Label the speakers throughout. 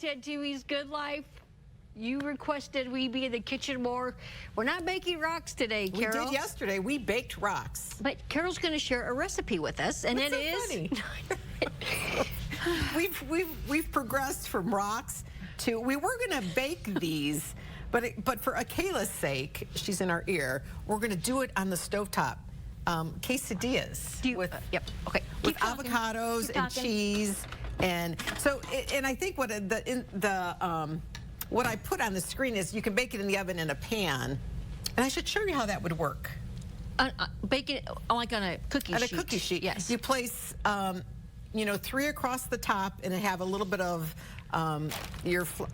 Speaker 1: Ted TV's Good Life. You requested we be in the kitchen more. We're not baking rocks today, Carol.
Speaker 2: We did yesterday. We baked rocks.
Speaker 1: But Carol's going to share a recipe with us, and
Speaker 2: What's
Speaker 1: it
Speaker 2: so
Speaker 1: is.
Speaker 2: Funny? we've progressed from rocks to we were going to bake these, but for Akela's sake, she's in our ear. We're going to do it on the stovetop. Quesadillas with
Speaker 1: okay.
Speaker 2: With avocados and cheese, and so I think what what I put on the screen is you can bake it in the oven in a pan, and I should show you how that would work.
Speaker 1: Bake it like on a cookie sheet.
Speaker 2: On a cookie sheet,
Speaker 1: yes.
Speaker 2: You place, 3 across the top, and have a little bit of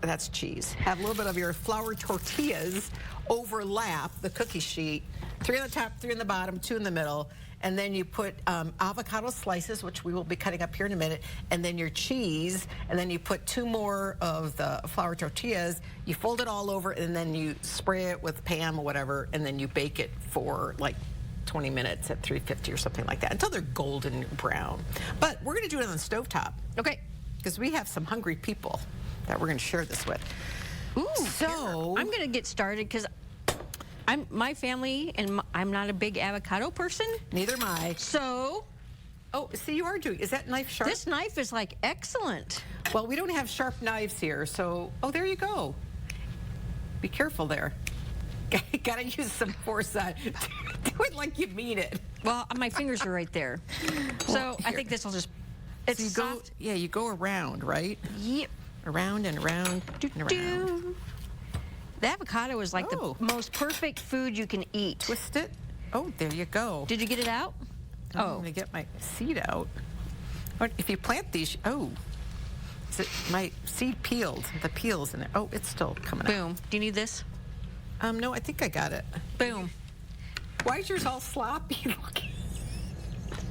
Speaker 2: that's cheese. Have a little bit of your flour tortillas overlap the cookie sheet. 3 on the top, 3 on the bottom, 2 in the middle, and then you put avocado slices, which we will be cutting up here in a minute, and then your cheese, and then you put 2 more of the flour tortillas. You fold it all over, and then you spray it with Pam or whatever, and then you bake it for like 20 minutes at 350 or something like that until they're golden brown. But we're going to do it on the stovetop.
Speaker 1: Okay.
Speaker 2: Because we have some hungry people that we're going to share this with.
Speaker 1: Ooh, so I'm going to get started because my family, and I'm not a big avocado person.
Speaker 2: Neither am I.
Speaker 1: So.
Speaker 2: Oh, see, you are doing. Is that knife sharp?
Speaker 1: This knife is like excellent.
Speaker 2: Well, we don't have sharp knives here, so. Oh, there you go. Be careful there. Gotta use some foresight. Do it like you mean it.
Speaker 1: Well, my fingers are right there. So
Speaker 2: Well,
Speaker 1: I think this will just.
Speaker 2: It's so you soft. You go around, right?
Speaker 1: Yep.
Speaker 2: Around and around and around.
Speaker 1: The avocado is like the most perfect food you can eat.
Speaker 2: Twist it. Oh, there you go.
Speaker 1: Did you get it out?
Speaker 2: I'm going to get my seed out. If you plant these, is it my seed peeled? The peel's in there. Oh, it's still coming out.
Speaker 1: Boom. Do you need this?
Speaker 2: No, I think I got it.
Speaker 1: Boom.
Speaker 2: Why is yours all sloppy?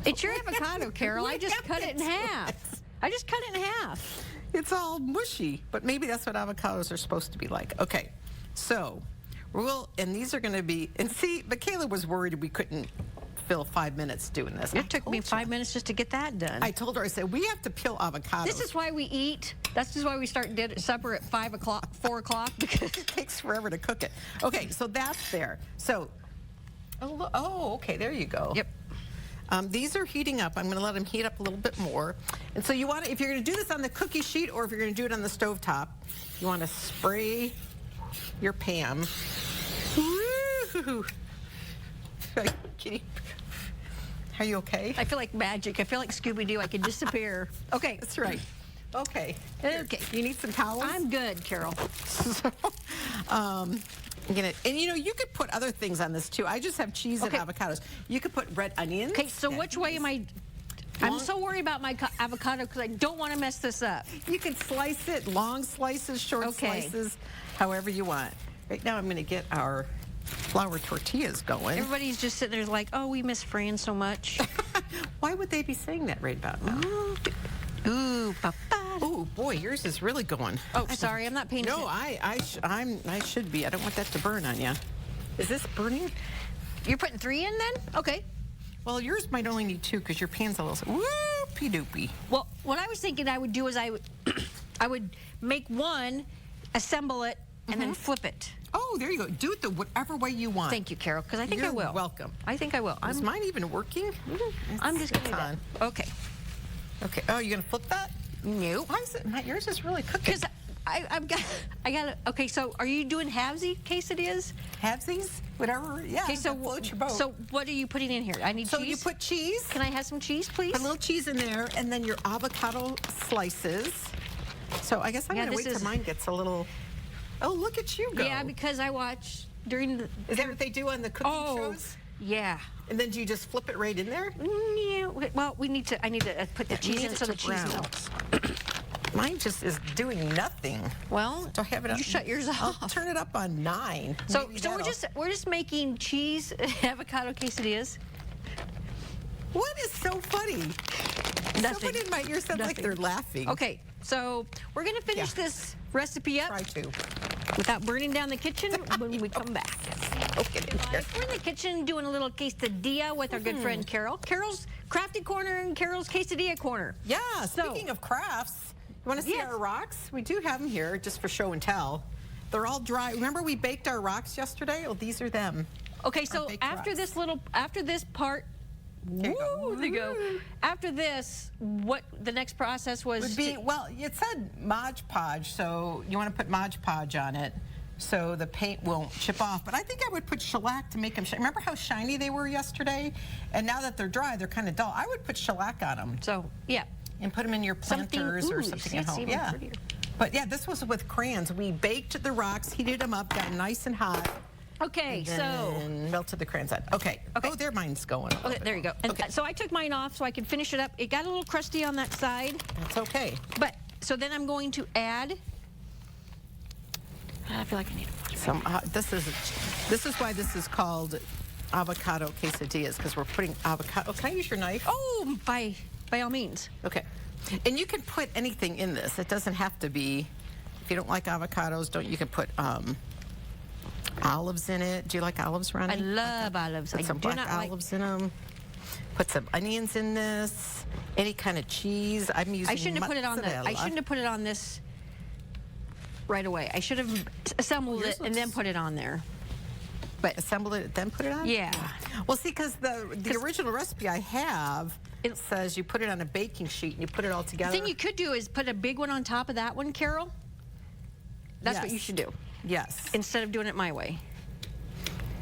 Speaker 1: It's your avocado, Carol. I just cut it in half. I just cut it in half.
Speaker 2: It's all mushy, but maybe that's what avocados are supposed to be like. Okay, so and these are going to be, and see, Michaela was worried we couldn't fill 5 minutes doing this.
Speaker 1: It took me 5 minutes just to get that done.
Speaker 2: I told her, I said, we have to peel avocados.
Speaker 1: This is why we eat. That's just why we start supper at 5 o'clock, 4 o'clock, because
Speaker 2: it takes forever to cook it. Okay, so that's there. So, okay, there you go.
Speaker 1: Yep.
Speaker 2: These are heating up. I'm going to let them heat up a little bit more. And so you want to, if you're going to do this on the cookie sheet or if you're going to do it on the stovetop, you want to spray your Pam. Woo! Are you okay?
Speaker 1: I feel like magic. I feel like Scooby-Doo. I can disappear. Okay.
Speaker 2: That's right. Okay.
Speaker 1: Okay.
Speaker 2: You need some towels?
Speaker 1: I'm good, Carol.
Speaker 2: So, you could put other things on this too. I just have cheese and avocados. You could put red onions.
Speaker 1: Okay, so which way am I? I'm so worried about my avocado because I don't want to mess this up.
Speaker 2: You can slice it, long slices, short slices, however you want. Right now I'm going to get our flour tortillas going.
Speaker 1: Everybody's just sitting there like, oh, we miss Fran so much.
Speaker 2: Why would they be saying that right about now?
Speaker 1: Ooh, papa.
Speaker 2: Oh boy, yours is really going.
Speaker 1: Oh, sorry, I'm not paying attention.
Speaker 2: No, I should be. I don't want that to burn on you. Is this burning?
Speaker 1: You're putting 3 in then? Okay.
Speaker 2: Well, yours might only need 2 because your pan's a little whoopie doopy.
Speaker 1: Well, what I was thinking I would do is I would make one, assemble it, and then flip it.
Speaker 2: Oh, there you go. Do it the whatever way you want.
Speaker 1: Thank you, Carol, because I think I will.
Speaker 2: You're welcome.
Speaker 1: I think I will.
Speaker 2: Is mine even working?
Speaker 1: I'm just going
Speaker 2: on.
Speaker 1: Okay.
Speaker 2: Okay. Oh, you're gonna flip that?
Speaker 1: No.
Speaker 2: Why is it? Yours is really cooking.
Speaker 1: Because I got it. Okay, so are you doing halvesy quesadillas?
Speaker 2: Halvesies? Whatever. Yeah.
Speaker 1: Okay, so
Speaker 2: float your boat.
Speaker 1: So what are you putting in here? I need cheese.
Speaker 2: So you put cheese.
Speaker 1: Can I have some cheese, please?
Speaker 2: Put a little cheese in there, and then your avocado slices. So I guess I'm gonna wait till mine gets a little. Oh, look at you go.
Speaker 1: Yeah, because I watch during the.
Speaker 2: Is that what they do on the cooking shows?
Speaker 1: Yeah.
Speaker 2: And then do you just flip it right in there?
Speaker 1: Yeah. Well, I need to put the cheese in so the cheese melts.
Speaker 2: Mine just is doing nothing.
Speaker 1: Well,
Speaker 2: do I have it up?
Speaker 1: You shut yours off.
Speaker 2: I'll turn it up on 9.
Speaker 1: So we're just making cheese avocado quesadillas.
Speaker 2: What is so funny?
Speaker 1: Nothing.
Speaker 2: Someone in my ear said like they're laughing.
Speaker 1: Okay, so we're gonna finish this recipe up.
Speaker 2: Try to.
Speaker 1: Without burning down the kitchen when we come back.
Speaker 2: Okay.
Speaker 1: We're in the kitchen doing a little quesadilla with our good friend Carol. Carol's Crafty Corner and Carol's Quesadilla Corner.
Speaker 2: Yeah, speaking of crafts, You want to see our rocks? We do have them here just for show and tell. They're all dry. Remember we baked our rocks yesterday? Well, these are them.
Speaker 1: Okay, so after this part, woo, they go. After this, what the next process was?
Speaker 2: Would be, well, it said Mod Podge, so you want to put Mod Podge on it so the paint won't chip off. But I think I would put shellac to make them shine. Remember how shiny they were yesterday? And now that they're dry, they're kind of dull. I would put shellac on them.
Speaker 1: So, yeah.
Speaker 2: And put them in your planters or something at home. Yeah. Prettier. But yeah, this was with crayons. We baked the rocks, heated them up, got nice and hot.
Speaker 1: Okay,
Speaker 2: and melted the crayons on. Okay. Oh, there mine's going.
Speaker 1: Okay, there you go. And so I took mine off so I could finish it up. It got a little crusty on that side.
Speaker 2: That's okay.
Speaker 1: But so then I'm going to add. I feel like I need
Speaker 2: some. This is why this is called avocado quesadillas, because we're putting avocado. Oh, can I use your knife?
Speaker 1: Oh, by all means.
Speaker 2: Okay. And you can put anything in this. It doesn't have to be. If you don't like avocados, you can put olives in it. Do you like olives, Ronnie?
Speaker 1: I love olives.
Speaker 2: Put some black olives in them. Put some onions in this. Any kind of cheese. I'm using.
Speaker 1: I shouldn't have put it on I shouldn't have put it on this right away. I should have assembled it and then put it on there.
Speaker 2: But assembled it, then put it on?
Speaker 1: Yeah.
Speaker 2: Well, see, because the original recipe I have, it says you put it on a baking sheet and you put it all together.
Speaker 1: The thing you could do is put a big one on top of that one, Carol. That's what you should do.
Speaker 2: Yes.
Speaker 1: Instead of doing it my way.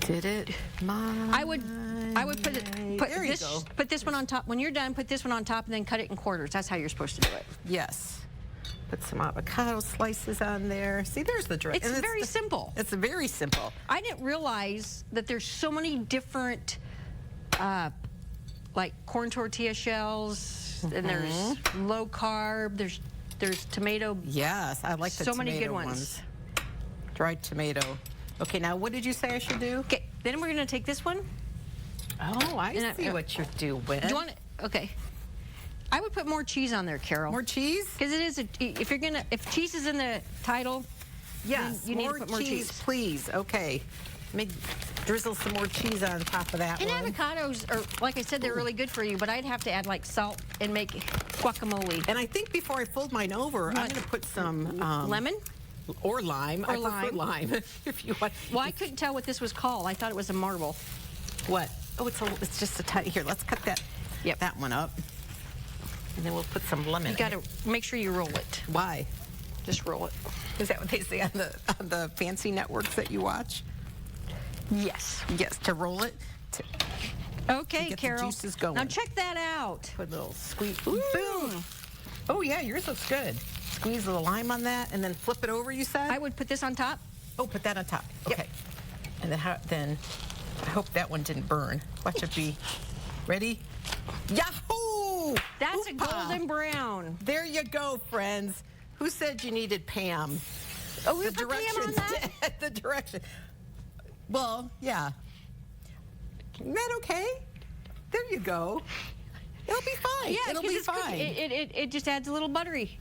Speaker 2: Did it my
Speaker 1: I would put this one on top. When you're done, put this one on top and then cut it in quarters. That's how you're supposed to do it.
Speaker 2: Yes. Put some avocado slices on there. See, there's the dress.
Speaker 1: It's very simple.
Speaker 2: It's very simple.
Speaker 1: I didn't realize that there's so many different, like corn tortilla shells, and there's low carb. There's tomato.
Speaker 2: Yes, I like the tomato
Speaker 1: so many good ones.
Speaker 2: Dried tomato. Okay, now what did you say I should do?
Speaker 1: Okay, then we're gonna take this one.
Speaker 2: Oh, I see what you're doing.
Speaker 1: Do you want it? Okay. I would put more cheese on there, Carol.
Speaker 2: More cheese?
Speaker 1: Because it is if cheese is in the title,
Speaker 2: yes,
Speaker 1: then you need to put more cheese.
Speaker 2: Please. Okay. Drizzle some more cheese on top of that
Speaker 1: and
Speaker 2: one.
Speaker 1: Avocados are, like I said, they're really good for you, but I'd have to add like salt and make guacamole.
Speaker 2: And I think before I fold mine over, I'm going to put some
Speaker 1: lemon
Speaker 2: or lime.
Speaker 1: Or
Speaker 2: I prefer lime if you want.
Speaker 1: Well, I couldn't tell what this was called. I thought it was a marble.
Speaker 2: What? Oh, it's just a tiny. Here, let's cut that one up. And then we'll put some lemon.
Speaker 1: You got to make sure you roll it.
Speaker 2: Why?
Speaker 1: Just roll it.
Speaker 2: Is that what they say on the fancy networks that you watch?
Speaker 1: Yes.
Speaker 2: Yes, to roll it.
Speaker 1: Okay,
Speaker 2: get
Speaker 1: Carol.
Speaker 2: The juices going.
Speaker 1: Now check that out.
Speaker 2: Put a little squeeze. Boom. Oh yeah, yours looks good. Squeeze a little lime on that, and then flip it over. You said.
Speaker 1: I would put this on top.
Speaker 2: Oh, put that on top. Okay. Yep. And then I hope that one didn't burn. Watch it be. Ready? Yahoo!
Speaker 1: That's a golden brown.
Speaker 2: There you go, friends. Who said you needed Pam?
Speaker 1: Oh, we put Pam on that?
Speaker 2: The direction. Well, yeah. Isn't that okay? There you go. It'll be fine.
Speaker 1: Yeah,
Speaker 2: it'll be fine.
Speaker 1: It just adds a little buttery.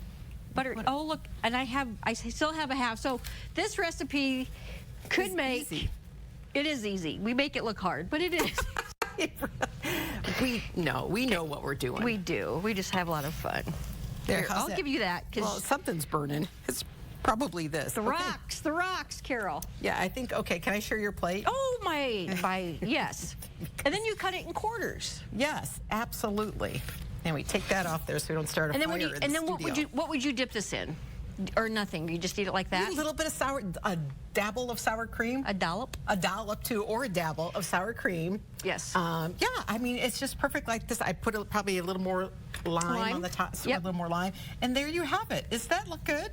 Speaker 1: Oh, look, and I still have a half. So this recipe could make.
Speaker 2: Easy.
Speaker 1: It is easy. We make it look hard, but it is.
Speaker 2: We know what we're doing.
Speaker 1: We do. We just have a lot of fun.
Speaker 2: There,
Speaker 1: I'll give you that.
Speaker 2: Well, something's burning. It's probably this.
Speaker 1: The rocks, Carol.
Speaker 2: Yeah, I think, okay, can I share your plate?
Speaker 1: Oh, yes. And then you cut it in quarters.
Speaker 2: Yes, absolutely. And we take that off there so we don't start a fire in the studio.
Speaker 1: And then what would you dip this in? Or nothing? You just eat it like that?
Speaker 2: A little bit of a dabble of sour cream.
Speaker 1: A dollop?
Speaker 2: A dollop, too, or a dabble of sour cream.
Speaker 1: Yes.
Speaker 2: Yeah, I mean, it's just perfect like this. I put probably a little more lime on the top, so a little more lime. And there you have it. Does that look good?